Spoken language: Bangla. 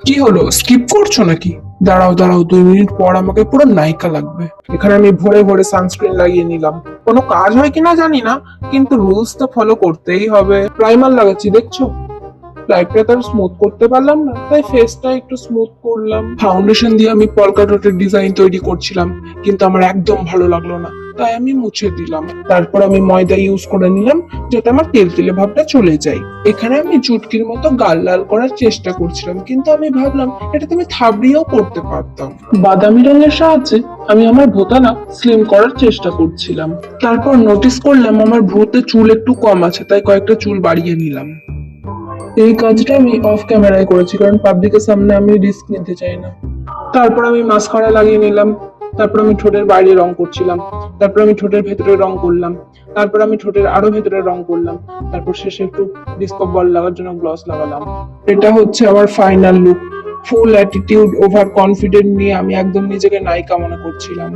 কি হলো, স্কিপ করছো নাকি? দাঁড়াও দাঁড়াও, 2 মিনিট পর আমাকে পুরো নায়িকা লাগবে। এখানে আমি ভোরে ভোরে সানস্ক্রিন লাগিয়ে নিলাম। কোনো কাজ হয় কিনা জানি না, কিন্তু রুলস তো ফলো করতেই হবে। প্রাইমার লাগাচ্ছি, দেখছো? লাইফটা তো স্মুথ করতে পারলাম না, তাই ফেসটা একটু স্মুথ করলাম। ফাউন্ডেশন দিয়ে আমি পলকা ডটের ডিজাইন তৈরি করছিলাম, কিন্তু আমার একদম ভালো লাগলো না, তাই আমি মুছে দিলাম। তারপর আমি ময়দা ইউজ করে নিলাম, যাতে আমার তেলতেলে ভাবটা চলে যায়। এখানে আমি চুটকির মতো গাল লাল করার চেষ্টা করছিলাম, কিন্তু আমি ভাবলাম এটা তুমি থাবড়িয়েও করতে পারতাম। বাদামি রঙের সাহায্যে আমি আমার ভোঁতা স্লিম করার চেষ্টা করছিলাম। তারপর নোটিস করলাম আমার ভ্রুতে চুল একটু কম আছে, তাই কয়েকটা চুল বাড়িয়ে নিলাম। এই কাজটা আমি অফ ক্যামেরায় করেছি, কারণ পাবলিকের সামনে আমি রিস্ক নিতে চাই না। তারপর আমি মাস্কারা লাগিয়ে নিলাম। তারপর আমি ঠোঁটের বাইরে রং করছিলাম। তারপর আমি ঠোঁটের ভেতরে রং করলাম। তারপর আমি ঠোঁটের আরো ভেতরে রং করলাম। তারপর শেষে একটু ডিস্কো বল লাগার জন্য গ্লস লাগালাম। এটা হচ্ছে আমার ফাইনাল লুক। ফুল অ্যাটিটিউড, ওভার কনফিডেন্ট নিয়ে আমি একদম নিজেকে নায়িকা মনে করছিলাম।